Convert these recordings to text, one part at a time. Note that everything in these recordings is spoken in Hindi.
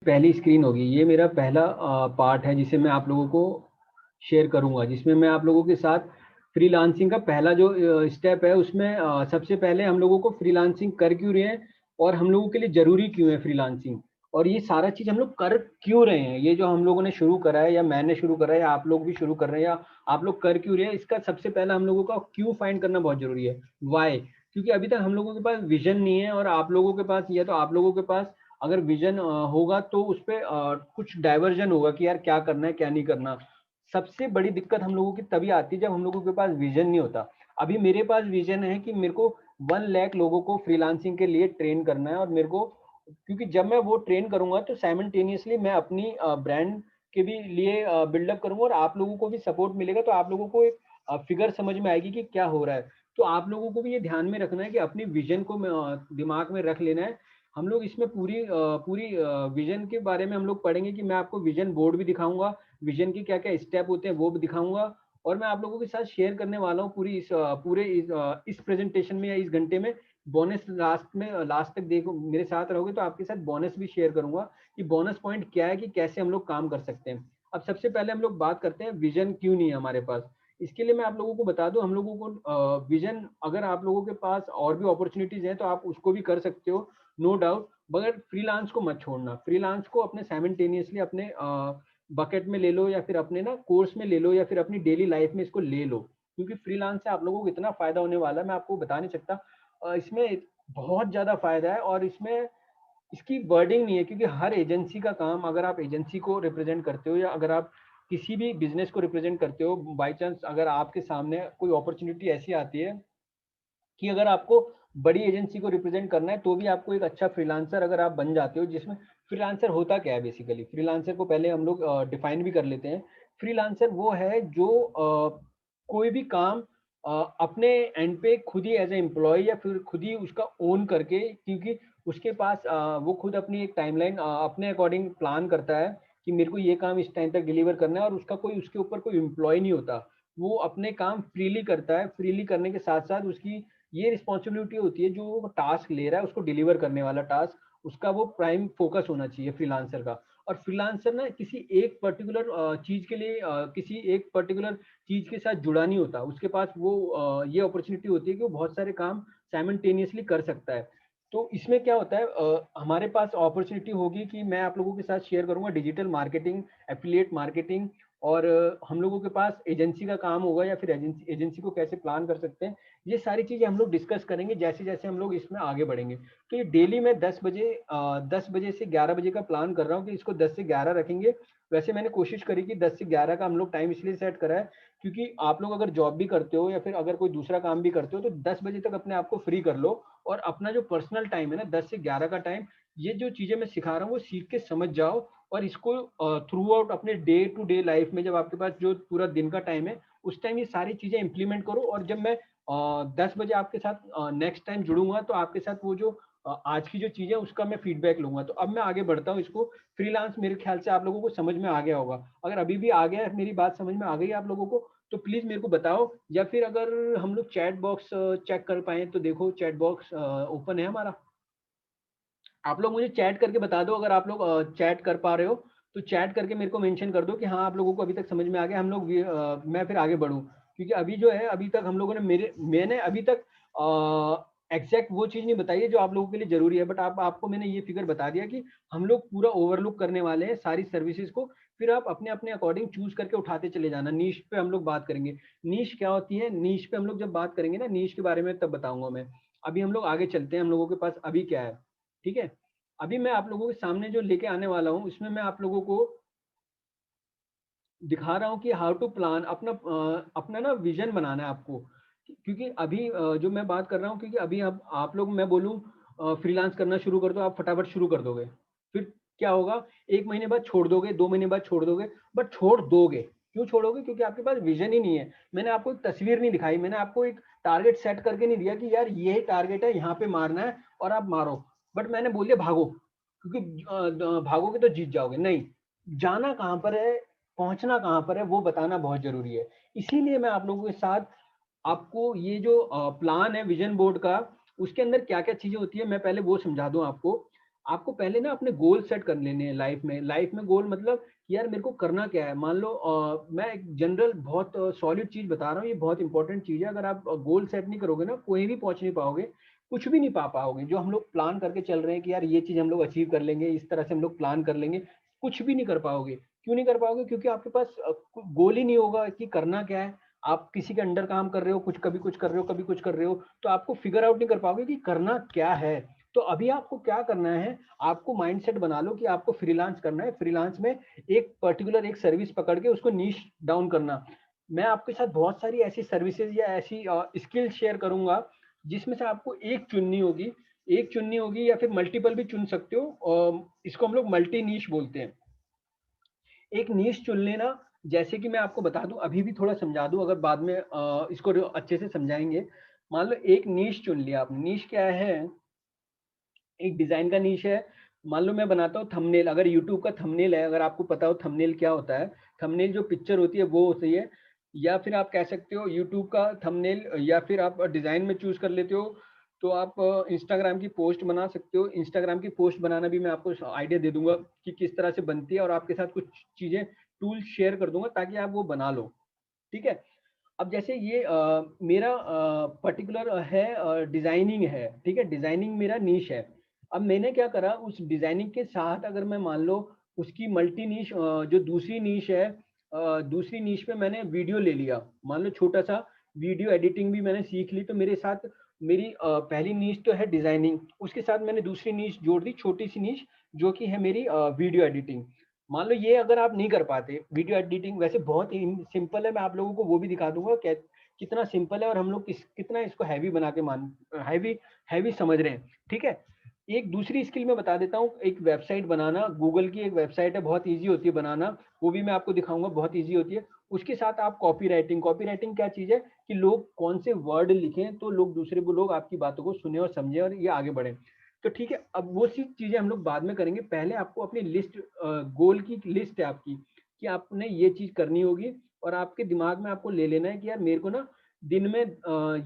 पहली स्क्रीन होगी। ये मेरा पहला पार्ट है जिसे मैं आप लोगों को शेयर करूंगा, जिसमें मैं आप लोगों के साथ फ्रीलांसिंग का पहला जो स्टेप है उसमें सबसे पहले हम लोगों को फ्रीलांसिंग कर क्यों रहे हैं और हम लोगों के लिए जरूरी क्यों है फ्रीलांसिंग, और ये सारा चीज हम लोग कर क्यों रहे हैं। ये जो हम लोगों ने शुरू करा है या मैंने शुरू करा है या आप लोग भी शुरू कर रहे हैं या आप लोग कर क्यों रहे हैं, इसका सबसे पहला हम लोगों का क्यों फाइंड करना बहुत जरूरी है। वाई? क्योंकि अभी तक हम लोगों के पास विजन नहीं है, और आप लोगों के पास या तो आप लोगों के पास अगर विजन होगा तो उस पर कुछ डाइवर्जन होगा कि यार क्या करना है क्या नहीं करना। सबसे बड़ी दिक्कत हम लोगों की तभी आती है जब हम लोगों के पास विजन नहीं होता। अभी मेरे पास विजन है कि मेरे को 1 लाख लोगों को फ्रीलांसिंग के लिए ट्रेन करना है, और मेरे को क्योंकि जब मैं वो ट्रेन करूंगा तो साइमल्टेनियसली मैं अपनी ब्रांड के भी लिए बिल्डअप करूंगा, और आप लोगों को भी सपोर्ट मिलेगा, तो आप लोगों को एक फिगर समझ में आएगी कि क्या हो रहा है। तो आप लोगों को भी ये ध्यान में रखना है कि अपनी विजन को दिमाग में रख लेना है। हम लोग इसमें पूरी विजन के बारे में हम लोग पढ़ेंगे कि मैं आपको विजन बोर्ड भी दिखाऊंगा, विजन के क्या क्या स्टेप होते हैं वो भी दिखाऊंगा, और मैं आप लोगों के साथ शेयर करने वाला हूँ पूरी इस प्रेजेंटेशन में या इस घंटे में बोनस। लास्ट तक देखो, मेरे साथ रहोगे तो आपके साथ बोनस भी शेयर करूंगा कि बोनस पॉइंट क्या है, कि कैसे हम लोग काम कर सकते हैं। अब सबसे पहले हम लोग बात करते हैं विजन क्यों नहीं है हमारे पास। इसके लिए मैं आप लोगों को बता दूं, हम लोगों को विजन, अगर आप लोगों के पास और भी अपॉर्चुनिटीज हैं तो आप उसको भी कर सकते हो, नो डाउट। मगर फ्रीलांस को मत छोड़ना, फ्रीलांस को अपने साइमल्टेनियसली अपने बकेट में ले लो, या फिर अपने ना कोर्स में ले लो, या फिर अपनी डेली लाइफ में इसको ले लो, क्योंकि फ्रीलांस से आप लोगों को इतना फायदा होने वाला है मैं आपको बता नहीं सकता। इसमें बहुत ज्यादा फायदा है, और इसमें इसकी वर्डिंग नहीं है, क्योंकि हर एजेंसी का काम, अगर आप एजेंसी को रिप्रेजेंट करते हो या अगर आप किसी भी बिजनेस को रिप्रेजेंट करते हो, बाई चांस अगर आपके सामने कोई अपॉर्चुनिटी ऐसी आती है कि अगर आपको बड़ी एजेंसी को रिप्रेजेंट करना है, तो भी आपको एक अच्छा फ्रीलांसर अगर आप बन जाते हो, जिसमें फ्रीलांसर होता क्या है बेसिकली, फ्रीलांसर को पहले हम लोग डिफाइन भी कर लेते हैं। फ्रीलांसर वो है जो कोई भी काम अपने एंड पे खुद ही एज ए एम्प्लॉय या फिर खुद ही उसका ओन करके, क्योंकि उसके पास वो खुद अपनी एक टाइमलाइन अपने अकॉर्डिंग प्लान करता है कि मेरे को ये काम इस टाइम तक डिलीवर करना है, और उसका कोई उसके ऊपर कोई एम्प्लॉय नहीं होता। वो अपने काम फ्रीली करता है, फ्रीली करने के साथ साथ उसकी ये रिस्पॉन्सिबिलिटी होती है, जो वो टास्क ले रहा है उसको डिलीवर करने वाला टास्क उसका वो प्राइम फोकस होना चाहिए फ्रीलांसर का। और फ्रीलांसर ना किसी एक पर्टिकुलर चीज के लिए किसी एक पर्टिकुलर चीज के साथ जुड़ा नहीं होता, उसके पास वो ये अपॉर्चुनिटी होती है कि वो बहुत सारे काम साइमल्टेनियसली कर सकता है। तो इसमें क्या होता है, हमारे पास अपॉर्चुनिटी होगी कि मैं आप लोगों के साथ शेयर करूंगा डिजिटल मार्केटिंग, एफिलिएट मार्केटिंग, और हम लोगों के पास एजेंसी का काम होगा या फिर एजेंसी को कैसे प्लान कर सकते हैं। ये सारी चीजें हम लोग डिस्कस करेंगे जैसे जैसे हम लोग इसमें आगे बढ़ेंगे। तो ये डेली मैं 10 बजे से 11 बजे का प्लान कर रहा हूँ कि इसको 10 से 11 रखेंगे। वैसे मैंने कोशिश करी कि 10 से 11 का हम लोग टाइम इसलिए सेट करा है क्योंकि आप लोग अगर जॉब भी करते हो या फिर अगर कोई दूसरा काम भी करते हो तो 10 बजे तक अपने आप को फ्री कर लो, और अपना जो पर्सनल टाइम है ना 10 से 11 का टाइम, ये जो चीजें मैं सिखा रहा हूँ वो सीख के समझ जाओ, और इसको थ्रू आउट अपने डे टू डे लाइफ में जब आपके पास जो पूरा दिन का टाइम है उस टाइम ये सारी चीजें इंप्लीमेंट करो। और जब मैं 10 बजे आपके साथ नेक्स्ट टाइम जुड़ूंगा तो आपके साथ वो जो आज की जो चीजें उसका मैं फीडबैक लूंगा। तो अब मैं आगे बढ़ता हूँ इसको। फ्रीलांस मेरे ख्याल से आप लोगों को समझ में आ गया होगा। अगर अभी भी आ गया है, मेरी बात समझ में आ गई आप लोगों को, तो प्लीज मेरे को बताओ, या फिर अगर हम लोग चैट बॉक्स चेक कर पाए तो देखो चैट बॉक्स ओपन है हमारा। आप लोग मुझे चैट करके बता दो, अगर आप लोग चैट कर पा रहे हो तो चैट करके मेरे को मेंशन कर दो कि हाँ आप लोगों को अभी तक समझ में आ गया। हम लोग मैं फिर आगे बढ़ूं, क्योंकि अभी जो है अभी तक हम लोगों ने मैंने अभी तक एग्जैक्ट वो चीज नहीं बताई है जो आप लोगों के लिए जरूरी है, बट आपको मैंने ये फिगर बता दिया कि हम लोग पूरा ओवरलुक करने वाले हैं सारी सर्विसेज को। फिर आप अपने अपने अकॉर्डिंग चूज करके उठाते चले जाना। नीश पे हम लोग बात करेंगे। नीश क्या होती है, नीश पे हम लोग जब बात करेंगे ना नीश के बारे में तब बताऊंगा मैं। अभी हम लोग आगे चलते हैं, हम लोगों के पास अभी क्या है। ठीक है, अभी मैं आप लोगों के सामने जो लेके आने वाला हूँ इसमें मैं आप लोगों को दिखा रहा हूँ कि हाउ टू प्लान अपना अपना ना विजन बनाना है आपको। क्योंकि अभी जो मैं बात कर रहा हूँ, क्योंकि अभी आप लोग मैं बोलूँ फ्रीलांस करना शुरू कर दो, आप फटाफट शुरू कर दोगे। फिर क्या होगा, 1 महीने बाद छोड़ दोगे, 2 महीने बाद छोड़ दोगे, बट छोड़ दोगे। क्यों छोड़ोगे? क्योंकि आपके पास विजन ही नहीं है। मैंने आपको एक तस्वीर नहीं दिखाई, मैंने आपको एक टारगेट सेट करके नहीं दिया कि यार ये टारगेट है, यहाँ पे मारना है और आप मारो। बट मैंने बोल दिया भागो, क्योंकि भागोगे तो जीत जाओगे। नहीं, जाना कहाँ पर है, पहुंचना कहाँ पर है, वो बताना बहुत जरूरी है। इसीलिए मैं आप लोगों के साथ आपको ये जो प्लान है विजन बोर्ड का, उसके अंदर क्या क्या चीजें होती है मैं पहले वो समझा दूं आपको। आपको पहले ना अपने गोल सेट कर लेने हैं लाइफ में। लाइफ में गोल मतलब यार मेरे को करना क्या है। मान लो मैं एक जनरल बहुत सॉलिड चीज बता रहा हूँ, ये बहुत इंपॉर्टेंट चीज है। अगर आप गोल सेट नहीं करोगे ना, कोई भी पहुंच नहीं पाओगे, कुछ भी नहीं पा पाओगे। जो हम लोग प्लान करके चल रहे हैं कि यार ये चीज हम लोग अचीव कर लेंगे, इस तरह से हम लोग प्लान कर लेंगे, कुछ भी नहीं कर पाओगे। क्यों नहीं कर पाओगे? क्योंकि आपके पास गोल ही नहीं होगा कि करना क्या है। आप किसी के अंडर काम कर रहे हो, कुछ कभी कुछ कर रहे हो, कभी कुछ कर रहे हो, तो आपको फिगर आउट नहीं कर पाओगे कि करना क्या है। तो अभी आपको क्या करना है, आपको माइंडसेट बना लो कि आपको फ्रीलांस करना है। फ्रीलांस में एक पर्टिकुलर एक सर्विस पकड़ के उसको नीश डाउन करना। मैं आपके साथ बहुत सारी ऐसी सर्विसेज या ऐसी स्किल शेयर करूंगा जिसमें से आपको एक चुननी होगी। एक चुननी होगी या फिर मल्टीपल भी चुन सकते हो, इसको हम लोग मल्टी नीश बोलते हैं। एक नीश चुन लेना। जैसे कि मैं आपको बता दूं, अभी भी थोड़ा समझा दूं, अगर बाद में इसको अच्छे से समझाएंगे। मान लो एक नीश चुन लिया आपने। नीश क्या है? एक डिजाइन का नीश है। मान लो मैं बनाता हूँ थंबनेल। अगर यूट्यूब का थंबनेल है, अगर आपको पता हो थंबनेल क्या होता है, थंबनेल जो पिक्चर होती है वो होती है। या फिर आप कह सकते हो यूट्यूब का थंबनेल, या फिर आप डिजाइन में चूज कर लेते हो तो आप इंस्टाग्राम की पोस्ट बना सकते हो। इंस्टाग्राम की पोस्ट बनाना भी मैं आपको आइडिया दे दूंगा कि किस तरह से बनती है, और आपके साथ कुछ चीजें टूल शेयर कर दूंगा ताकि आप वो बना लो। ठीक है। अब जैसे ये मेरा पर्टिकुलर है, डिजाइनिंग है। ठीक है, डिजाइनिंग मेरा नीश है। अब मैंने क्या करा, उस डिजाइनिंग के साथ अगर मैं मान लो उसकी मल्टी नीश, जो दूसरी नीश है, दूसरी नीश पे मैंने वीडियो ले लिया। मान लो छोटा सा वीडियो एडिटिंग भी मैंने सीख ली, तो मेरे साथ मेरी पहली नीश तो है डिजाइनिंग, उसके साथ मैंने दूसरी नीश जोड़ दी, छोटी सी नीश, जो कि है मेरी वीडियो एडिटिंग। मान लो ये अगर आप नहीं कर पाते, वीडियो एडिटिंग वैसे बहुत ही सिंपल है, मैं आप लोगों को वो भी दिखा दूंगा कितना सिंपल है, और हम लोग कितना इसको हैवी बना के हैवी हैवी समझ रहे हैं। ठीक है। एक दूसरी स्किल मैं बता देता हूँ, एक वेबसाइट बनाना। गूगल की एक वेबसाइट है, बहुत ईजी होती है बनाना, वो भी मैं आपको दिखाऊंगा, बहुत ईजी होती है। उसके साथ आप कॉपी राइटिंग। कॉपी राइटिंग क्या चीज है कि लोग कौन से वर्ड लिखें तो लोग दूसरे को लोग आपकी बातों को सुने और समझे और ये आगे बढ़े। तो ठीक है, अब वो सी चीजें हम लोग बाद में करेंगे। पहले आपको अपनी लिस्ट, गोल की लिस्ट है आपकी, कि आपने ये चीज करनी होगी, और आपके दिमाग में आपको ले लेना है कि यार मेरे को ना दिन में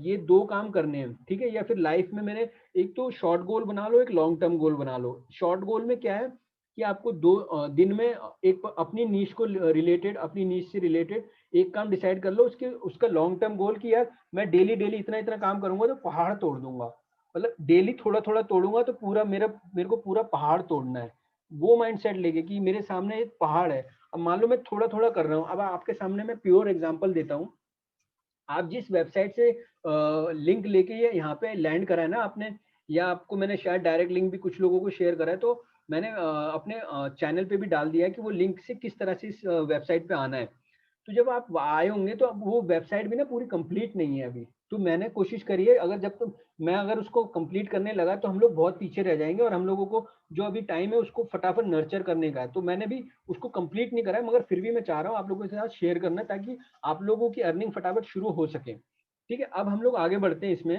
ये दो काम करने हैं। ठीक है। या फिर लाइफ में मैंने, एक तो शॉर्ट गोल बना लो, एक लॉन्ग टर्म गोल बना लो। शॉर्ट गोल में क्या है कि आपको दिन में एक अपनी नीश को रिलेटेड, अपनी नीश से रिलेटेड एक काम डिसाइड कर लो। उसके उसका लॉन्ग टर्म गोल कि यार मैं डेली डेली इतना इतना काम करूंगा तो पहाड़ तोड़ दूंगा। मतलब डेली थोड़ा थोड़ा तोड़ूंगा तो पूरा मेरे को पूरा पहाड़ तोड़ना है। वो माइंडसेट लेके कि मेरे सामने एक पहाड़ है। अब मान लो मैं थोड़ा थोड़ा कर रहा हूँ। अब आपके सामने मैं प्योर एग्जांपल देता हूँ। आप जिस वेबसाइट से लिंक लेके ये यहाँ पे लैंड करा है ना आपने, या आपको मैंने शायद डायरेक्ट लिंक भी कुछ लोगों को शेयर करा है, तो मैंने अपने चैनल पे भी डाल दिया है कि वो लिंक से किस तरह से इस वेबसाइट पे आना है। तो जब आप आए होंगे तो अब वो वेबसाइट भी ना पूरी कंप्लीट नहीं है अभी। तो मैंने कोशिश करी है, अगर जब तक मैं अगर उसको कंप्लीट करने लगा तो हम लोग बहुत पीछे रह जाएंगे, और हम लोगों को जो अभी टाइम है उसको फटाफट नर्चर करने का है। तो मैंने भी उसको कंप्लीट नहीं करा है, मगर फिर भी मैं चाह रहा हूँ आप लोगों के साथ शेयर करना, ताकि आप लोगों की अर्निंग फटाफट शुरू हो सके। ठीक है। अब हम लोग आगे बढ़ते हैं इसमें।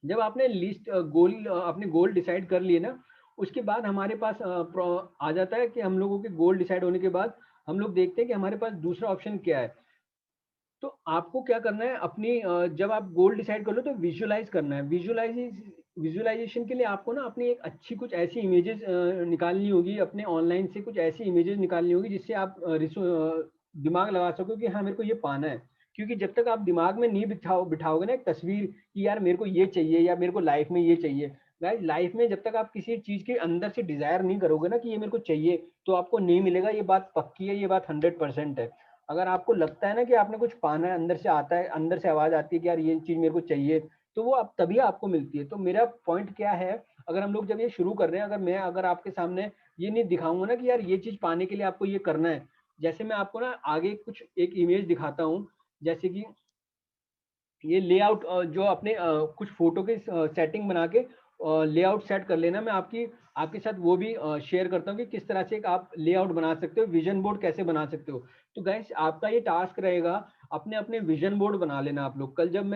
जब आपने लिस्ट गोल, अपने गोल डिसाइड कर लिए ना, उसके बाद हमारे पास आ जाता है कि हम लोगों के गोल डिसाइड होने के बाद हम लोग देखते हैं कि हमारे पास दूसरा ऑप्शन क्या है। तो आपको क्या करना है, अपनी जब आप गोल डिसाइड कर लो तो विजुअलाइज करना है। विजुअलाइजेशन के लिए आपको ना अपनी एक अच्छी कुछ ऐसी इमेजेस निकालनी होगी, अपने ऑनलाइन से कुछ ऐसी इमेजेस निकालनी होगी जिससे आप दिमाग लगा सको कि हाँ मेरे को ये पाना है। क्योंकि जब तक आप दिमाग में नहीं बिठाओगे ना एक तस्वीर कि यार मेरे को ये चाहिए या मेरे को लाइफ में ये चाहिए। गाइस, लाइफ में जब तक आप किसी चीज के अंदर से डिजायर नहीं करोगे ना कि ये मेरे को चाहिए, तो आपको नहीं मिलेगा। ये बात पक्की है, ये बात 100% है। अगर आपको लगता है ना कि आपने कुछ पाना है, अंदर से आता है, अंदर से आवाज आती है कि यार ये चीज मेरे को चाहिए, तो वो अब तभी आपको मिलती है। तो मेरा पॉइंट क्या है, अगर हम लोग जब ये शुरू कर रहे हैं, अगर आपके सामने ये नहीं दिखाऊंगा ना कि यार ये चीज पाने के लिए आपको ये करना है। जैसे मैं आपको ना आगे कुछ एक इमेज दिखाता हूँ। जैसे कि ये लेआउट, जो अपने कुछ फोटो के सेटिंग बना के लेआउट सेट कर लेना। मैं आपकी आपके साथ वो भी शेयर करता हूँ कि किस तरह से एक आप लेआउट बना सकते हो, विजन बोर्ड कैसे बना सकते हो। तो गाइस, आपका ये टास्क रहेगा, अपने अपने विजन बोर्ड बना लेना आप लोग। कल जब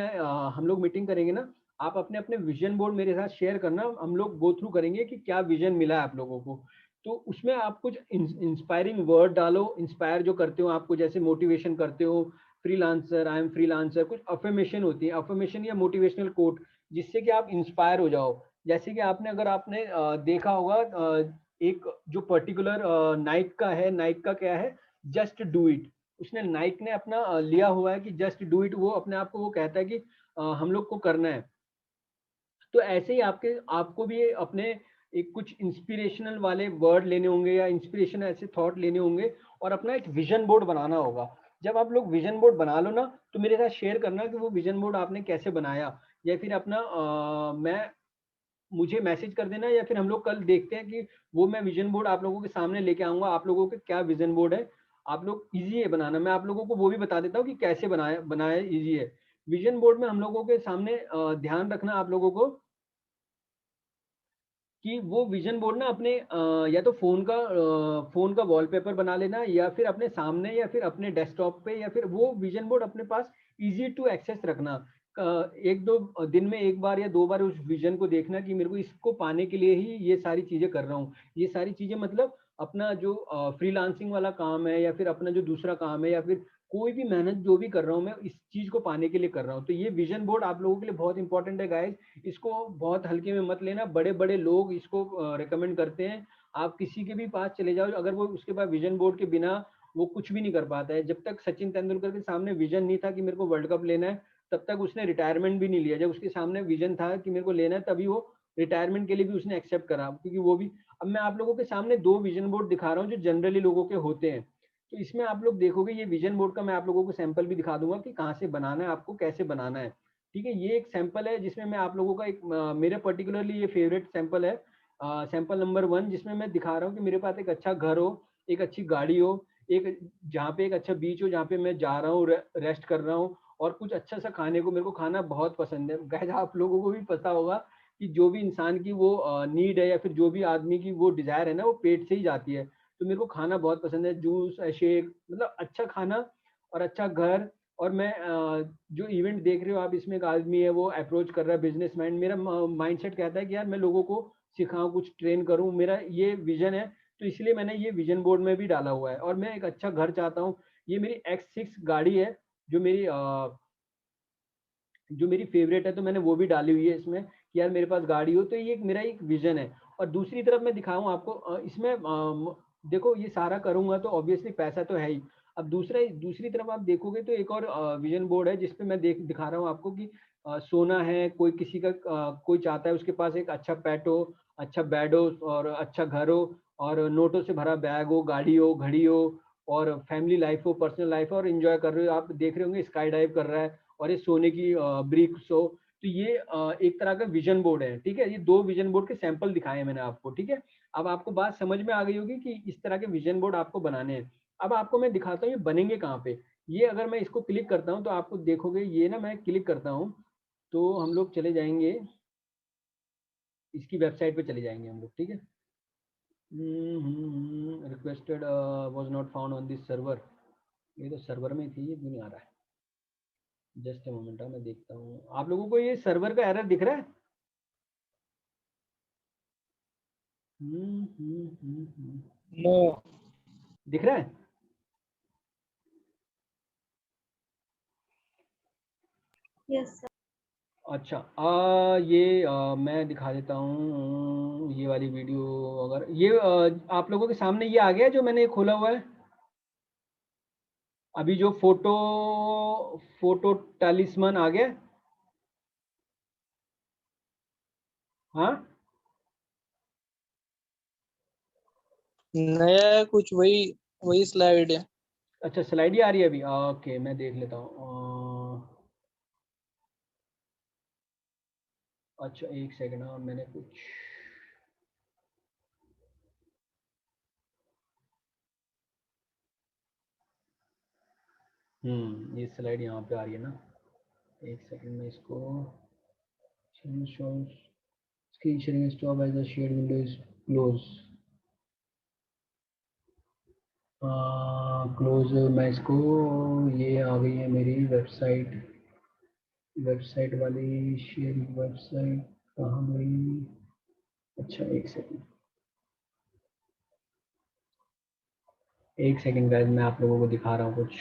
हम लोग मीटिंग करेंगे ना, आप अपने अपने विजन बोर्ड मेरे साथ शेयर करना। हम लोग गो थ्रू करेंगे कि क्या विजन मिला है आप लोगों को। तो उसमें आप कुछ इंस्पायरिंग वर्ड डालो, इंस्पायर जो करते हो आपको, जैसे मोटिवेशन करते हो, फ्रीलांसर, आई एम फ्रीलांसर, कुछ अफर्मेशन होती है, अफर्मेशन या मोटिवेशनल कोट, जिससे कि आप इंस्पायर हो जाओ। जैसे कि आपने अगर आपने देखा होगा एक जो पर्टिकुलर नाइक का है, नाइक का क्या है, जस्ट डू इट। उसने नाइक ने अपना लिया हुआ है कि जस्ट डू इट, वो अपने आप को वो कहता है कि हम लोग को करना है। तो ऐसे ही आपको भी अपने एक कुछ इंस्पिरेशनल वाले वर्ड लेने होंगे या इंस्पिरेशन ऐसे थॉट लेने होंगे और अपना एक विजन बोर्ड बनाना होगा। जब आप लोग विजन बोर्ड बना लो ना, तो मेरे साथ शेयर करना कि वो विजन बोर्ड आपने कैसे बनाया, या फिर अपना मैं मुझे मैसेज कर देना, या फिर हम लोग कल देखते हैं कि वो मैं विजन बोर्ड आप लोगों के सामने लेके आऊंगा। आप लोगों के क्या विजन बोर्ड है, आप लोग इजी है बनाना। मैं आप लोगों को वो भी बता देता हूँ कि कैसे बनाया बनाया इजी है। विजन बोर्ड में हम लोगों के सामने ध्यान रखना आप लोगों को कि वो विजन बोर्ड ना अपने या तो फोन का वॉलपेपर बना लेना, या फिर अपने सामने, या फिर अपने डेस्कटॉप पे, या फिर वो विजन बोर्ड अपने पास इजी टू एक्सेस रखना। एक दो दिन में एक बार या दो बार उस विजन को देखना कि मेरे को इसको पाने के लिए ही ये सारी चीजें कर रहा हूँ। ये सारी चीजें मतलब अपना जो फ्रीलांसिंग वाला काम है, या फिर अपना जो दूसरा काम है, या फिर कोई भी मेहनत जो भी कर रहा हूँ मैं इस चीज को पाने के लिए कर रहा हूँ। तो ये विजन बोर्ड आप लोगों के लिए बहुत इंपॉर्टेंट है गाइस। इसको बहुत हल्के में मत लेना, बड़े बड़े लोग इसको रिकमेंड करते हैं। आप किसी के भी पास चले जाओ, अगर वो उसके पास विजन बोर्ड के बिना वो कुछ भी नहीं कर पाता है। जब तक सचिन तेंदुलकर के सामने विजन नहीं था कि मेरे को वर्ल्ड कप लेना है, तब तक उसने रिटायरमेंट भी नहीं लिया। जब उसके सामने विजन था कि मेरे को लेना है, तभी वो रिटायरमेंट के लिए भी उसने एक्सेप्ट करा, क्योंकि वो भी। अब मैं आप लोगों के सामने दो विजन बोर्ड दिखा रहा हूँ जो जनरली लोगों के होते हैं। तो इसमें आप लोग देखोगे ये विजन बोर्ड का मैं आप लोगों को सैंपल भी दिखा दूंगा कि कहाँ से बनाना है, आपको कैसे बनाना है। ठीक है, ये एक सैंपल है जिसमें मैं आप लोगों का एक मेरे पर्टिकुलरली ये फेवरेट सैंपल है, सैंपल नंबर 1, जिसमें मैं दिखा रहा हूँ कि मेरे पास एक अच्छा घर हो, एक अच्छी गाड़ी हो, एक जहाँ पे एक अच्छा बीच हो, जहाँ पे मैं जा रहा हूँ, रेस्ट कर रहा हूँ, और कुछ अच्छा सा खाने को। मेरे को खाना बहुत पसंद है गाइस, आप लोगों को भी पता होगा कि जो भी इंसान की वो नीड है, या फिर जो भी आदमी की वो डिजायर है ना, वो पेट से ही जाती है। तो मेरे को खाना बहुत पसंद है, जूस, शेक, मतलब अच्छा खाना और अच्छा घर। और मैं जो इवेंट देख रहे हो आप, इसमें एक आदमी है वो अप्रोच कर रहा है, बिजनेसमैन। मेरा माइंडसेट कहता है कि यार मैं लोगों को सिखाऊं, कुछ ट्रेन करूं, मेरा ये विजन है। तो इसलिए मैंने ये विजन बोर्ड में भी डाला हुआ है। और मैं एक अच्छा घर चाहता हूँ। ये मेरी X6 गाड़ी है, जो मेरी जो मेरी फेवरेट है, तो मैंने वो भी डाली हुई है इसमें कि यार मेरे पास गाड़ी हो। तो ये एक मेरा एक विजन है। और दूसरी तरफ मैं दिखाऊं आपको, इसमें देखो ये सारा करूंगा तो ऑब्वियसली पैसा तो है ही। अब दूसरी तरफ आप देखोगे तो एक और विजन बोर्ड है जिसपे मैं दिखा रहा हूँ आपको कि सोना है, कोई किसी का कोई चाहता है उसके पास एक अच्छा पेट हो, अच्छा बेड हो, और अच्छा घर हो, और नोटों से भरा बैग हो, गाड़ी हो, घड़ी हो, और फैमिली लाइफ हो, पर्सनल लाइफ हो, और एंजॉय कर रहे हो। आप देख रहे होंगे स्काई डाइव कर रहा है, और ये सोने की ब्रिक्स हो। तो ये एक तरह का विजन बोर्ड है। ठीक है, ये दो विजन बोर्ड के सैंपल दिखाए हैं मैंने आपको। ठीक है, अब आपको बात समझ में आ गई होगी कि इस तरह के विजन बोर्ड आपको बनाने हैं। अब आपको मैं दिखाता हूँ ये बनेंगे कहाँ पे। ये अगर मैं इसको क्लिक करता हूँ तो आपको देखोगे, ये ना मैं क्लिक करता हूँ तो हम लोग चले जाएंगे, इसकी वेबसाइट पे चले जाएंगे हम लोग। ठीक है, requested was not found on this server. ये तो सर्वर में थी, ये क्यों नहीं आ रहा है? जस्ट ए मोमेंट, मैं देखता हूँ। आप लोगों को ये सर्वर का एरर दिख रहा है? नो। दिख रहा है? Yes sir. अच्छा, ये मैं दिखा देता हूँ ये वाली वीडियो। अगर ये आप लोगों के सामने ये आ गया जो मैंने खोला हुआ है अभी, जो फोटो टैलिस्मन आ गया। हाँ, नया है कुछ, वही वही स्लाइड है। अच्छा स्लाइड ही आ रही है अभी। ओके, मैं देख लेता हूँ। अच्छा एक सेकंड, हाँ मैंने कुछ, ये स्लाइड यहाँ पे आ रही है ना। एक सेकंड में इसको screen sharing stop as the share window is close. Close, मैं इसको, ये आ गई है मेरी वेबसाइट, वेबसाइट वाली शेयरिंग वेबसाइट कहाँ गई? अच्छा एक सेकंड, एक सेकंड गाइस, मैं आप लोगों को दिखा रहा हूँ कुछ।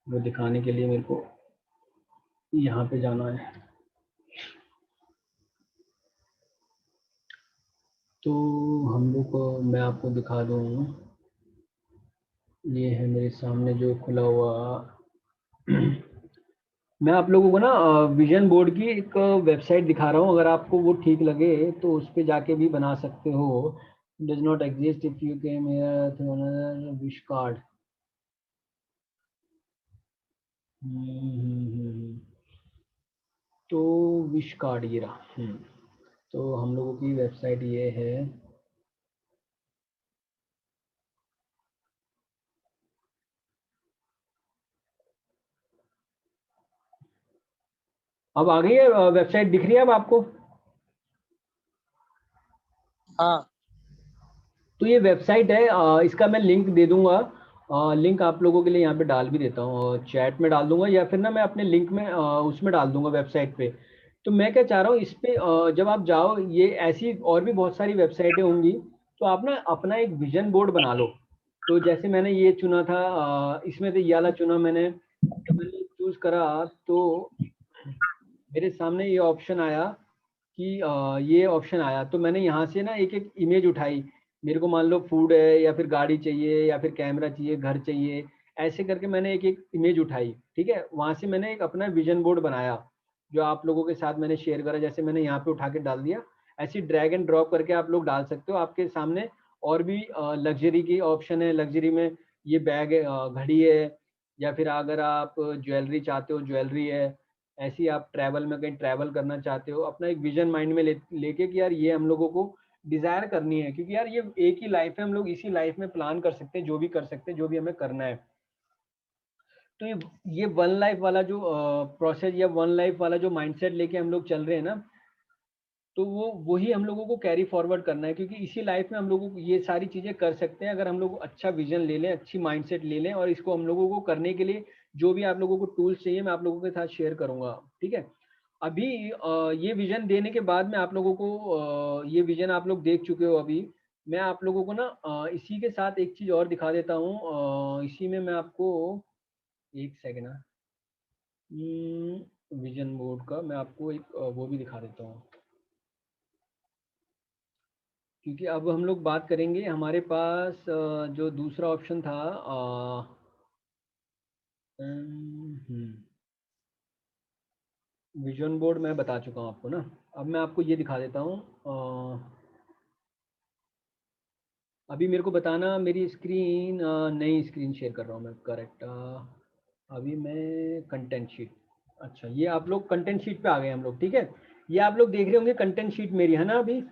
वो दिखाने के लिए मेरे को यहाँ पे जाना है। तो हम लोग को मैं आपको दिखा दूँ, ये है मेरे सामने जो खुला हुआ मैं आप लोगों को ना विजन बोर्ड की एक वेबसाइट दिखा रहा हूँ, अगर आपको वो ठीक लगे तो उस पे जाके भी बना सकते हो। Does not exist if you came here through another wish card. तो विश कार्ड ये रहा। तो हम लोगों की वेबसाइट ये है। अब आ गई है वेबसाइट, दिख रही है अब आपको? हाँ तो ये वेबसाइट है, इसका मैं लिंक दे दूंगा। लिंक आप लोगों के लिए यहाँ पे डाल भी देता हूँ, चैट में डाल दूंगा या फिर ना मैं अपने लिंक में उसमें डाल दूंगा वेबसाइट पे। तो मैं क्या चाह रहा हूँ इस पे जब आप जाओ, ये ऐसी और भी बहुत सारी वेबसाइटें होंगी, तो आप ना अपना एक विजन बोर्ड बना लो। तो जैसे मैंने ये चुना था, इसमें से ये वाला चुना मैंने, जब मैंने चूज करा तो मेरे सामने ये ऑप्शन आया कि ये ऑप्शन आया, तो मैंने यहाँ से ना एक एक इमेज उठाई। मेरे को मान लो फूड है या फिर गाड़ी चाहिए या फिर कैमरा चाहिए, घर चाहिए, ऐसे करके मैंने एक एक इमेज उठाई। ठीक है, वहां से मैंने एक अपना विजन बोर्ड बनाया जो आप लोगों के साथ मैंने शेयर करा। जैसे मैंने यहाँ पे उठा के डाल दिया, ऐसे ड्रैग एंड ड्रॉप करके आप लोग डाल सकते हो आपके सामने। और भी लग्जरी की ऑप्शन है, लग्जरी में ये बैग है, घड़ी है, या फिर अगर आप ज्वेलरी चाहते हो ज्वेलरी है। ऐसे ही आप ट्रैवल में कहीं ट्रैवल करना चाहते हो, अपना एक विजन माइंड में लेके कि यार ये हम लोगों को डिजायर करनी है, क्योंकि यार ये एक ही लाइफ है, हम लोग इसी लाइफ में प्लान कर सकते हैं जो भी कर सकते हैं, जो भी हमें करना है। तो ये वन लाइफ वाला जो प्रोसेस या वन लाइफ वाला जो माइंडसेट लेके हम लोग चल रहे हैं ना, तो वो वही हम लोगों को कैरी फॉरवर्ड करना है, क्योंकि इसी लाइफ में हम लोगों को ये सारी चीजें कर सकते हैं अगर हम लोग अच्छा विजन ले लें, अच्छी माइंडसेट ले लें। और इसको हम लोगों को करने के लिए जो भी आप लोगों को टूल्स चाहिए मैं आप लोगों के साथ शेयर करूंगा। ठीक है, अभी ये विजन देने के बाद में आप लोगों को ये विजन आप लोग देख चुके हो अभी। मैं आप लोगों को ना इसी के साथ एक चीज और दिखा देता हूँ। इसी में मैं आपको एक सेकेंड ना, विजन बोर्ड का मैं आपको एक वो भी दिखा देता हूँ, क्योंकि अब हम लोग बात करेंगे हमारे पास जो दूसरा ऑप्शन था। विजन बोर्ड मैं बता चुका हूँ आपको ना। अब मैं आपको ये दिखा देता हूँ। अभी मेरे को बताना, मेरी स्क्रीन नई स्क्रीन शेयर कर रहा हूँ मैं, करेक्ट। अभी मैं कंटेंट शीट, अच्छा ये आप लोग कंटेंट शीट पे आ गए हम लोग। ठीक है, ये आप लोग देख रहे होंगे कंटेंट शीट मेरी, है ना? अभी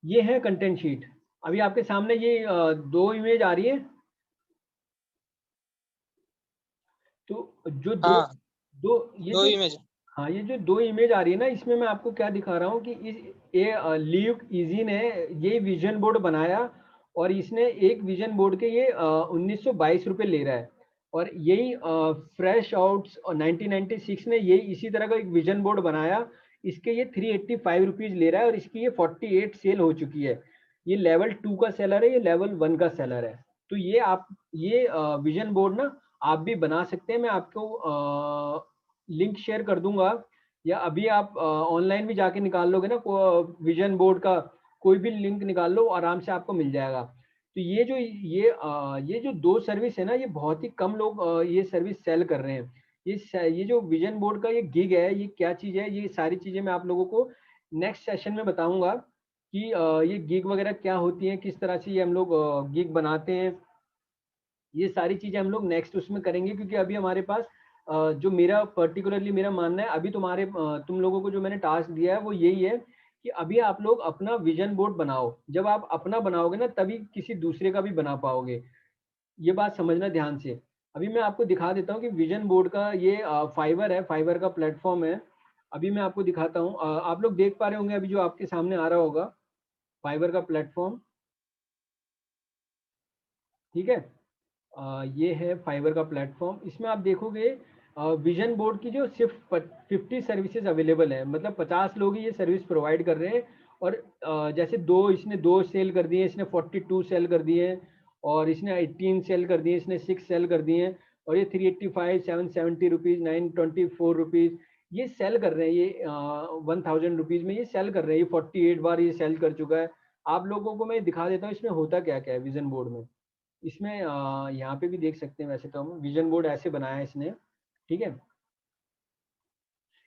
ये है कंटेंट शीट। अभी आपके सामने ये दो इमेज आ रही है। तो जो दो हाँ दो ये दो जो, इमेज। हाँ ये जो दो इमेज आ रही है ना, इसमें मैं आपको क्या दिखा रहा हूँ कि इस ये लीव इजी ने ये विजन बोर्ड बनाया, और इसने एक विजन बोर्ड के ये 1922 रुपये ले रहा है। और यही फ्रेश आउट्स और 1996 ने यही इसी तरह का एक विजन बोर्ड बनाया, इसके ये 385 रुपीज ले रहा है, और इसकी ये 48 सेल हो चुकी है। ये लेवल 2 का सेलर है, ये लेवल 1 का सेलर है। तो ये आप ये विजन बोर्ड ना आप भी बना सकते हैं। मैं आपको लिंक शेयर कर दूंगा, या अभी आप ऑनलाइन भी जाके निकाल लोगे ना विजन बोर्ड का कोई भी लिंक निकाल लो, आराम से आपको मिल जाएगा। तो ये जो ये जो दो सर्विस है ना, ये बहुत ही कम लोग ये सर्विस सेल कर रहे हैं। ये जो विजन बोर्ड का ये गिग है, ये क्या चीज़ है, ये सारी चीज़ें मैं आप लोगों को नेक्स्ट सेशन में बताऊंगा कि ये गिग वगैरह क्या होती है, किस तरह से ये हम लोग गिग बनाते हैं। ये सारी चीजें हम लोग नेक्स्ट उसमें करेंगे, क्योंकि अभी हमारे पास जो मेरा पर्टिकुलरली मेरा मानना है, अभी तुम लोगों को जो मैंने टास्क दिया है वो यही है कि अभी आप लोग अपना विजन बोर्ड बनाओ। जब आप अपना बनाओगे ना तभी किसी दूसरे का भी बना पाओगे, ये बात समझना ध्यान से। अभी मैं आपको दिखा देता हूँ कि विजन बोर्ड का ये फाइवर है, फाइवर का प्लेटफॉर्म है। अभी मैं आपको दिखाता हूँ, आप लोग देख पा रहे होंगे अभी जो आपके सामने आ रहा होगा, फाइवर का प्लेटफॉर्म। ठीक है, ये है फाइवर का प्लेटफॉर्म। इसमें आप देखोगे विजन बोर्ड की जो सिर्फ 50 सर्विसेज अवेलेबल है, मतलब 50 लोग ही ये सर्विस प्रोवाइड कर रहे हैं। और जैसे इसने दो सेल कर दिए, इसने 42 सेल कर दिए, और इसने 18 सेल कर दिए, इसने 6 सेल कर दिए। और ये 385, 770 रुपीज़, 924 रुपीज़, ये सेल कर रहे हैं, ये 1000 रुपीज में ये सेल कर रहे हैं, ये 48 बार ये सेल कर चुका है। आप लोगों को मैं दिखा देता हूँ इसमें होता क्या क्या है विजन बोर्ड में। इसमें यहाँ पे भी देख सकते हैं, वैसे तो हम विजन बोर्ड ऐसे बनाया है इसने, ठीक है।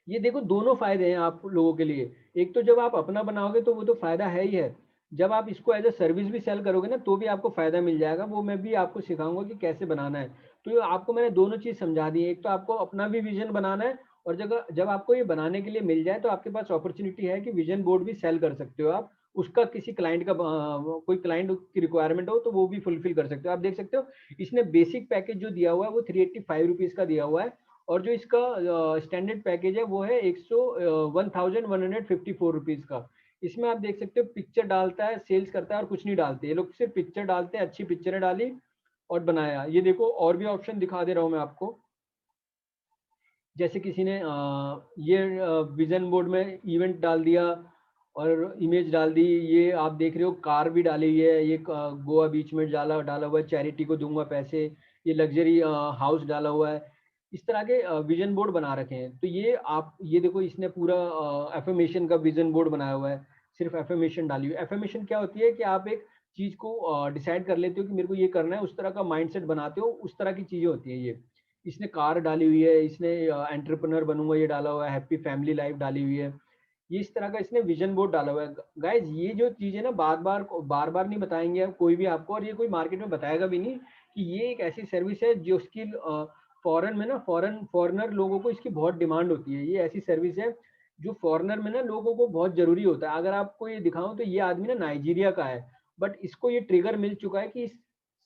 ये देखो दोनों फायदे हैं आप लोगों के लिए। एक तो जब आप अपना बनाओगे तो वो तो फायदा है ही है, जब आप इसको एज अ सर्विस भी सेल करोगे ना तो भी आपको फायदा मिल जाएगा। वो मैं भी आपको सिखाऊंगा कि कैसे बनाना है। तो ये आपको मैंने दोनों चीज समझा दी है, एक तो आपको अपना भी विजन बनाना है, और जब जब आपको ये बनाने के लिए मिल जाए तो आपके पास अपॉर्चुनिटी है कि विजन बोर्ड भी सेल कर सकते हो आप। उसका किसी क्लाइंट का कोई क्लाइंट की रिक्वायरमेंट हो तो वो भी फुलफिल कर सकते हो। आप देख सकते हो इसने बेसिक पैकेज जो दिया हुआ है वो 385 रुपीज का दिया हुआ है, और जो इसका स्टैंडर्ड पैकेज है वो है 1154 रुपीज का। इसमें आप देख सकते हो पिक्चर डालता है, सेल्स करता है, और कुछ नहीं डालते ये लोग, सिर्फ पिक्चर डालते हैं, अच्छी पिक्चरें डाली और बनाया। ये देखो और भी ऑप्शन दिखा दे रहा हूँ मैं आपको। जैसे किसी ने ये विजन बोर्ड में इवेंट डाल दिया और इमेज डाल दी, ये आप देख रहे हो कार भी डाली हुई है, ये गोवा बीच में डाला डाला हुआ है, चैरिटी को दूंगा पैसे। ये लग्जरी हाउस डाला हुआ है। इस तरह के विजन बोर्ड बना रखे हैं। तो ये आप ये देखो इसने पूरा एफर्मेशन का विजन बोर्ड बनाया हुआ है, सिर्फ एफर्मेशन डाली हुई है। एफर्मेशन क्या होती है कि आप एक चीज को डिसाइड कर लेते हो कि मेरे को ये करना है, उस तरह का माइंडसेट बनाते हो, उस तरह की चीजें होती है ये। इसने कार डाली हुई है, इसने एंटरप्रेन्योर बनूंगा ये डाला हुआ है, हैप्पी फैमिली लाइफ डाली हुई है। ये इस तरह का इसने विजन बोर्ड डाला हुआ है। गाइज ये जो चीज है ना बार बार नहीं बताएंगे कोई भी आपको, और ये कोई मार्केट में बताएगा भी नहीं कि ये एक ऐसी सर्विस है जो उसकी फॉरेन में ना फॉरेनर लोगों को इसकी बहुत डिमांड होती है। ये ऐसी सर्विस है जो फॉरेनर में ना लोगों को बहुत जरूरी होता है। अगर आपको ये दिखाऊं तो ये आदमी ना नाइजीरिया का है, बट इसको ये ट्रिगर मिल चुका है कि इस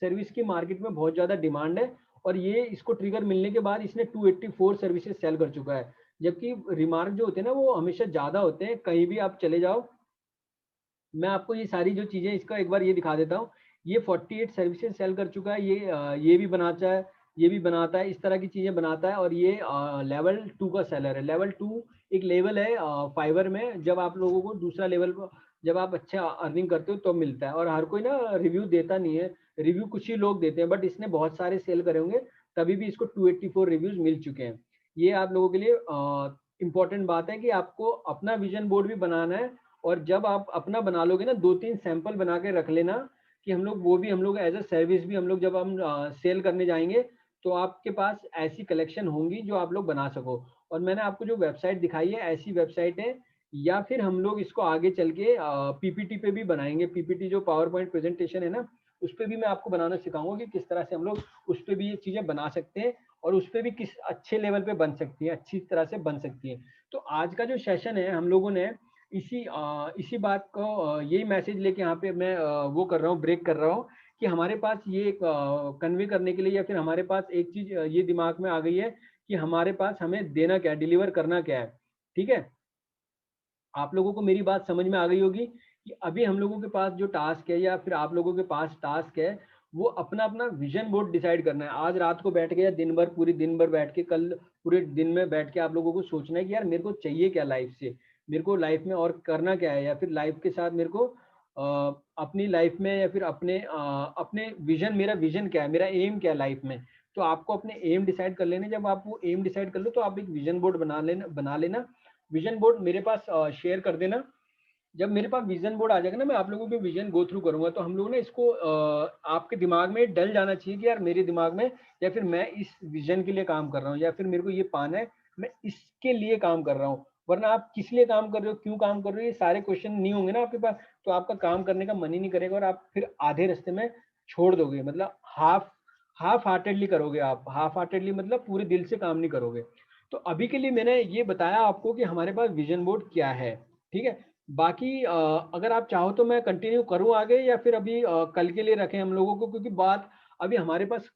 सर्विस की मार्केट में बहुत ज्यादा डिमांड है, और ये इसको ट्रिगर मिलने के बाद इसने 284 सर्विसेज सेल कर चुका है। जबकि रिमार्क जो होते हैं ना वो हमेशा ज्यादा होते हैं, कहीं भी आप चले जाओ। मैं आपको ये सारी जो चीजें इसका एक बार ये दिखा देता हूँ। ये 48 सर्विसेज सेल कर चुका है, ये भी बनाता है, ये भी बनाता है, इस तरह की चीजें बनाता है। और ये लेवल 2 का सेलर है। लेवल 2 एक लेवल है फाइवर में, जब आप लोगों को दूसरा लेवल जब आप अच्छा अर्निंग करते हो तो मिलता है। और हर कोई ना रिव्यू देता नहीं है, रिव्यू कुछ ही लोग देते हैं, बट इसने बहुत सारे सेल करे होंगे तभी भी इसको 284 रिव्यूज मिल चुके हैं। ये आप लोगों के लिए इंपॉर्टेंट बात है कि आपको अपना विजन बोर्ड भी बनाना है। और जब आप अपना बना लोगे ना 2-3 सैंपल बना के रख लेना कि हम लोग एज अ सर्विस भी हम लोग जब हम सेल करने जाएंगे तो आपके पास ऐसी कलेक्शन होंगी जो आप लोग बना सको। और मैंने आपको जो वेबसाइट दिखाई है ऐसी वेबसाइट है, या फिर हम लोग इसको आगे चल के पीपीटी पे भी बनाएंगे। पीपीटी जो पावर पॉइंट प्रेजेंटेशन है ना, उस पर भी मैं आपको बनाना सिखाऊंगा कि किस तरह से हम लोग उस पर भी ये चीजें बना सकते हैं, और उस पर भी किस अच्छे लेवल पे बन सकती है, अच्छी तरह से बन सकती है। तो आज का जो सेशन है हम लोगों ने इसी बात को यही मैसेज लेके यहाँ पे मैं वो कर रहा हूँ, ब्रेक कर रहा हूँ कि हमारे पास ये कन्वे करने के लिए, या फिर हमारे पास एक चीज ये दिमाग में आ गई है कि हमारे पास हमें देना क्या है, डिलीवर करना क्या है। ठीक है, आप लोगों को मेरी बात समझ में आ गई होगी कि अभी हम लोगों के पास जो टास्क है, या फिर आप लोगों के पास टास्क है, वो अपना अपना विजन बोर्ड डिसाइड करना है। आज रात को बैठ के या दिन भर पूरी दिन भर बैठ के, कल पूरे दिन में बैठ के आप लोगों को सोचना है कि यार मेरे को चाहिए क्या लाइफ से, मेरे को लाइफ में और करना क्या है, या फिर लाइफ के साथ मेरे को अपनी लाइफ में, या फिर अपने विजन, मेरा विजन क्या है, मेरा एम क्या है लाइफ में। तो आपको अपने एम डिसाइड कर लेने, जब आप वो एम डिसाइड कर लो तो आप एक विजन बोर्ड बना लेना। विजन बोर्ड मेरे पास शेयर कर देना। जब मेरे पास विजन बोर्ड आ जाएगा ना, मैं आप लोगों के विजन गो थ्रू करूंगा, तो हम लोग ना इसको आपके दिमाग में डल जाना चाहिए कि यार मेरे दिमाग में, या फिर मैं इस विजन के लिए काम कर रहा हूँ, या फिर मेरे को ये पाना है, मैं इसके लिए काम कर रहा हूँ। वरना आप किस लिए काम कर रहे हो, क्यों काम कर रहे हो, ये सारे क्वेश्चन नहीं होंगे ना आपके पास, तो आपका काम करने का मन ही नहीं करेगा, और आप फिर आधे रास्ते में छोड़ दोगे। मतलब हाफ हार्टेडली करोगे आप, हाफ हार्टेडली मतलब पूरे दिल से काम नहीं करोगे। तो अभी के लिए मैंने ये बताया आपको कि हमारे पास विजन बोर्ड क्या है। ठीक है, बाकी अगर आप चाहो तो मैं कंटिन्यू करूं आगे, या फिर अभी कल के लिए रखें हम लोगों को, क्योंकि बात अभी हमारे पास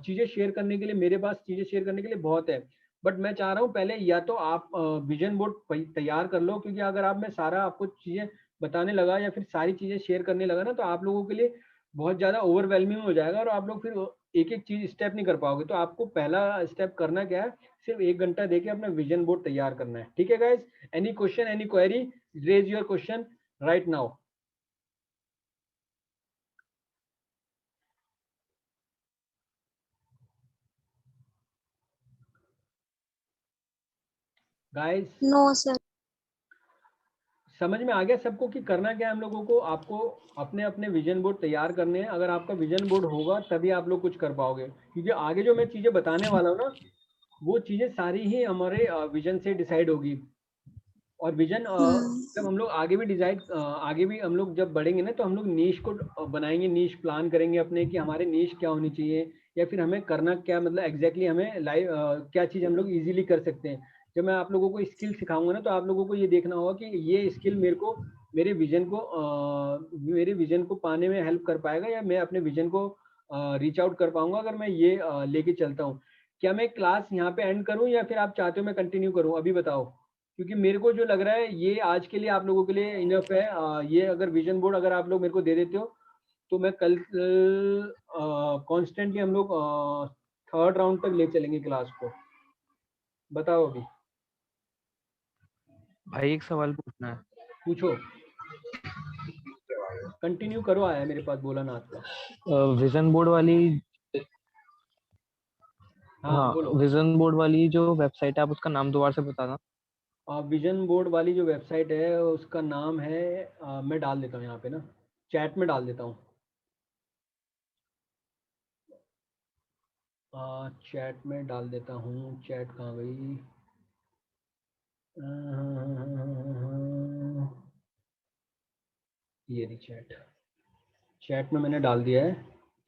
चीजें शेयर करने के लिए, मेरे पास चीजें शेयर करने के लिए बहुत है। बट मैं चाह रहा हूँ पहले या तो आप विजन बोर्ड तैयार कर लो, क्योंकि अगर आप मैं सारा आपको चीजें बताने लगा या फिर सारी चीजें शेयर करने लगा ना, तो आप लोगों के लिए बहुत ज्यादा ओवरवेलमिंग हो जाएगा, और आप लोग फिर एक एक चीज स्टेप नहीं कर पाओगे। तो आपको पहला स्टेप करना क्या है, सिर्फ 1 घंटा देके अपना विजन बोर्ड तैयार करना है। ठीक है guys, any question, any query, raise your question right now. Guys No, sir. समझ में आ गया सबको कि करना क्या है हम लोगों को? आपको अपने अपने विजन बोर्ड तैयार करने हैं। अगर आपका विजन बोर्ड होगा तभी आप लोग कुछ कर पाओगे, क्योंकि आगे जो मैं चीज़ें बताने वाला हूँ ना, वो चीज़ें सारी ही हमारे विजन से डिसाइड होगी। और विजन जब हम लोग आगे भी आगे भी हम लोग जब बढ़ेंगे ना, तो हम लोग नीश को बनाएंगे, नीश प्लान करेंगे अपने कि हमारे नीश क्या होनी चाहिए, या फिर हमें करना क्या, मतलब एग्जैक्टली हमें लाइव क्या चीज़ हम लोग इजीली कर सकते हैं। जब मैं आप लोगों को स्किल सिखाऊंगा ना, तो आप लोगों को ये देखना होगा कि ये स्किल मेरे को मेरे विजन को पाने में हेल्प कर पाएगा, या मैं अपने विजन को रीच आउट कर पाऊंगा अगर मैं ये लेके चलता हूँ। क्या मैं क्लास यहाँ पे एंड करूँ, या फिर आप चाहते हो मैं कंटिन्यू करूँ? अभी बताओ, क्योंकि मेरे को जो लग रहा है ये आज के लिए आप लोगों के लिए इनफ है। ये अगर विजन बोर्ड अगर आप लोग मेरे को दे देते हो, तो मैं कल कॉन्स्टेंटली हम लोग थर्ड राउंड तक ले चलेंगे क्लास को। बताओ अभी। भाई एक सवाल पूछना है। पूछो, कंटिन्यू करो, आया मेरे पास बोला ना आपका। विजन बोर्ड वाली, हाँ बोलो। विजन बोर्ड वाली जो वेबसाइट है, आप उसका नाम दोबारा से बताना। विजन बोर्ड वाली जो वेबसाइट है उसका नाम है, मैं डाल देता हूँ यहाँ पे ना, चैट में डाल देता हूँ। चैट में डाल देता हूँ। चैट कहाँ गई? ये रही चैट। चैट में मैंने डाल दिया है,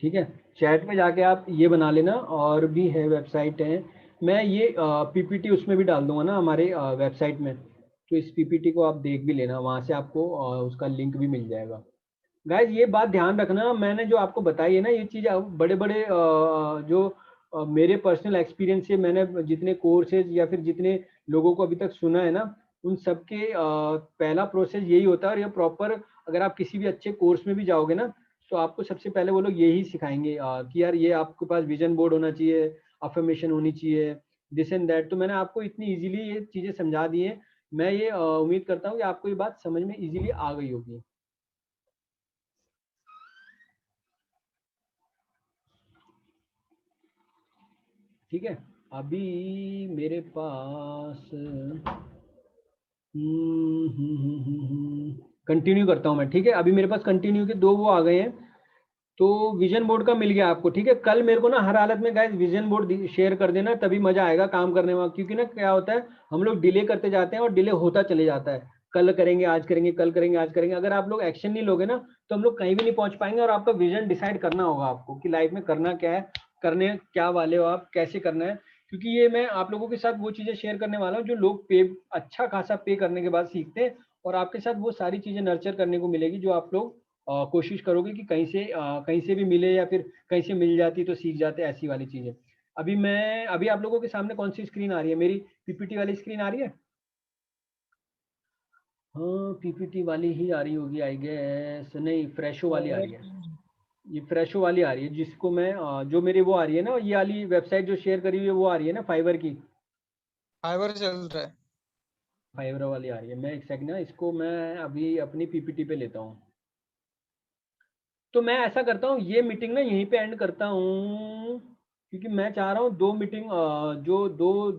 ठीक है। चैट में जाके आप ये बना लेना। और भी है वेबसाइट है, मैं ये पीपीटी उसमें भी डाल दूंगा ना हमारे वेबसाइट में, तो इस पीपीटी को आप देख भी लेना, वहाँ से आपको उसका लिंक भी मिल जाएगा। गाइज ये बात ध्यान रखना, मैंने जो आपको बताई है ना ये चीज़, बड़े बड़े जो मेरे पर्सनल एक्सपीरियंस से मैंने जितने कोर्सेज या फिर जितने लोगों को अभी तक सुना है ना, उन सबके पहला प्रोसेस यही होता है। और ये प्रॉपर, अगर आप किसी भी अच्छे कोर्स में भी जाओगे ना, तो आपको सबसे पहले वो लोग यही सिखाएंगे कि यार ये आपके पास विजन बोर्ड होना चाहिए, अफर्मेशन होनी चाहिए, दिस एंड दैट। तो मैंने आपको इतनी इजीली ये चीज़ें समझा दी हैं। मैं ये उम्मीद करता हूँ कि आपको ये बात समझ में इजीली आ गई होगी। ठीक है, अभी मेरे पास कंटिन्यू करता हूँ मैं, ठीक है। अभी मेरे पास कंटिन्यू के 2 वो आ गए हैं, तो विजन बोर्ड का मिल गया आपको, ठीक है। कल मेरे को ना हर हालत में गाइस विजन बोर्ड शेयर कर देना, तभी मजा आएगा काम करने में। क्योंकि ना क्या होता है, हम लोग डिले करते जाते हैं और डिले होता चले जाता है। कल करेंगे, आज करेंगे, कल करेंगे, आज करेंगे। अगर आप लोग एक्शन नहीं लोगे ना, तो हम लोग कहीं भी नहीं पहुंच पाएंगे। और आपका विजन डिसाइड करना होगा आपको कि लाइफ में करना क्या है, करने क्या वाले हो आप, कैसे करना है। क्योंकि ये मैं आप लोगों के साथ वो चीजें शेयर करने वाला हूँ जो लोग पे अच्छा खासा पे करने के बाद सीखते हैं। और आपके साथ वो सारी चीजें नर्चर करने को मिलेगी जो आप लोग कोशिश करोगे कि कहीं से भी मिले, या फिर कहीं से मिल जाती तो सीख जाते, ऐसी वाली चीजें। अभी आप लोगों के सामने कौन सी स्क्रीन आ रही है? मेरी पीपीटी वाली स्क्रीन आ रही है? हाँ, पीपीटी वाली ही आ रही होगी आई गेस। नहीं, फ्रेशो वाली आ रही है। ये फ्रेशो वाली आ रही है, जिसको मैं जो मेरी वो आ रही है ना, ये वाली वेबसाइट जो शेयर करी हुई है वो आ रही है ना, फाइवर की। फाइवर चल रहा है। फाइवर वाली आ रही है। मैं एक सेकंड ना, इसको मैं अभी अपनी पीपीटी पे लेता हूँ। तो मैं ऐसा करता हूँ, ये मीटिंग ना यहीं पे एंड करता हूँ, क्योंकि मैं चाह रहा हूँ 2 मीटिंग जो दो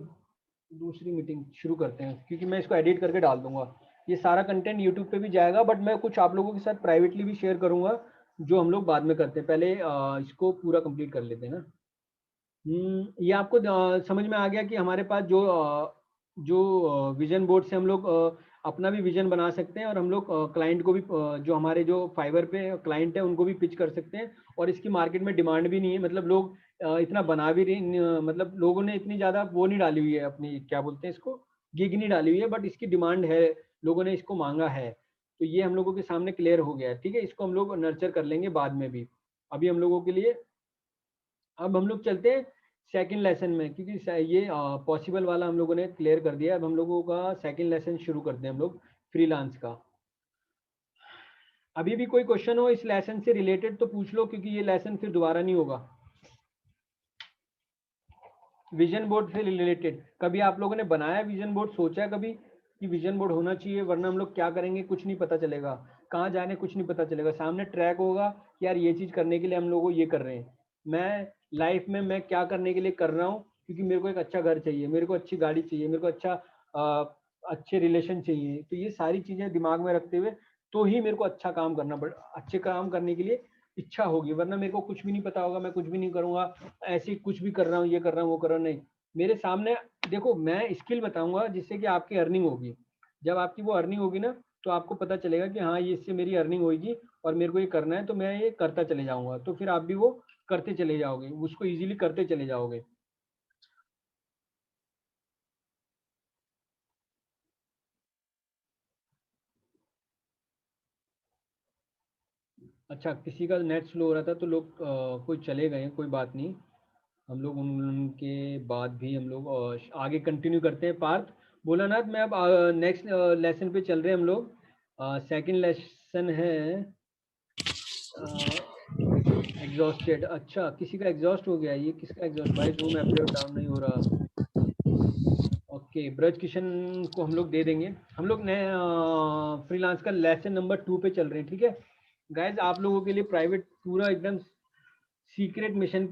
दूसरी मीटिंग शुरू करते हैं, क्योंकि मैं इसको एडिट करके डाल दूंगा। ये सारा कंटेंट यूट्यूब पे भी जाएगा, बट मैं कुछ आप लोगों के साथ प्राइवेटली भी शेयर करूंगा, जो हम लोग बाद में करते हैं। पहले इसको पूरा कंप्लीट कर लेते हैं ना। ये आपको समझ में आ गया कि हमारे पास जो विजन बोर्ड से हम लोग अपना भी विजन बना सकते हैं, और हम लोग क्लाइंट को भी जो हमारे जो फाइवर पे क्लाइंट है उनको भी पिच कर सकते हैं। और इसकी मार्केट में डिमांड भी नहीं है, मतलब लोग इतना बना भी मतलब लोगों ने इतनी ज़्यादा वो नहीं डाली हुई है अपनी, क्या बोलते हैं इसको, गिग नहीं डाली हुई है, बट इसकी डिमांड है, लोगों ने इसको मांगा है। तो ये हम लोगों के सामने क्लियर हो गया है, ठीक है। इसको हम लोग नर्चर कर लेंगे बाद में भी। अभी हम लोगों के लिए, अब हम लोग चलते हैं सेकंड लेसन में, क्योंकि ये पॉसिबल वाला हम लोगों ने क्लियर कर दिया। अब हम लोगों का सेकंड लेसन शुरू करते हैं हम लोग, फ्रीलांस का। अभी भी कोई क्वेश्चन हो इस लेसन से रिलेटेड तो पूछ लो, क्योंकि ये लेसन फिर दोबारा नहीं होगा। विजन बोर्ड से रिलेटेड कभी आप लोगों ने बनाया विजन बोर्ड, सोचा है कभी कि विजन बोर्ड होना चाहिए, वरना हम लोग क्या करेंगे कुछ नहीं पता चलेगा, कहाँ जाने कुछ नहीं पता चलेगा। सामने ट्रैक होगा कि यार ये चीज़ करने के लिए हम लोग ये कर रहे हैं। मैं लाइफ में मैं क्या करने के लिए कर रहा हूँ, क्योंकि मेरे को एक अच्छा घर चाहिए, मेरे को अच्छी गाड़ी चाहिए, मेरे को अच्छा अच्छे रिलेशन चाहिए। तो ये सारी चीजें दिमाग में रखते हुए तो ही मेरे को अच्छा काम करना पड़े, अच्छे काम करने के लिए इच्छा होगी, वरना मेरे को कुछ भी नहीं पता होगा, मैं कुछ भी नहीं करूंगा, ऐसे ही कुछ भी कर रहा हूँ, ये कर रहा हूँ, वो कर रहा हूँ, नहीं। मेरे सामने देखो, मैं स्किल बताऊंगा जिससे कि आपकी अर्निंग होगी। जब आपकी वो अर्निंग होगी ना, तो आपको पता चलेगा कि हाँ, ये इससे मेरी अर्निंग होगी और मेरे को ये करना है, तो मैं ये करता चले जाऊंगा। तो फिर आप भी वो करते चले जाओगे, उसको इजीली करते चले जाओगे। अच्छा, किसी का नेट स्लो हो रहा था तो लोग कोई चले गए, कोई बात नहीं। हम लोग उनके बाद भी हम लोग आगे कंटिन्यू करते हैं। पार्थ भोलानाथ, मैं अब नेक्स्ट लेसन पे चल रहे हैं हम लोग। सेकंड लेसन है एग्जॉस्टेड। अच्छा, किसी का एग्जॉस्ट हो गया, ये किसका एग्जॉस्ट? भाई जूम अपलोड डाउन नहीं हो रहा। ओके, ब्रज किशन को हम लोग दे देंगे। हम लोग नए फ्रीलांस का लेसन नंबर 2 पे चल रहे हैं, ठीक है गाइज। आप लोगों के लिए प्राइवेट पूरा एकदम सीक्रेट मिशन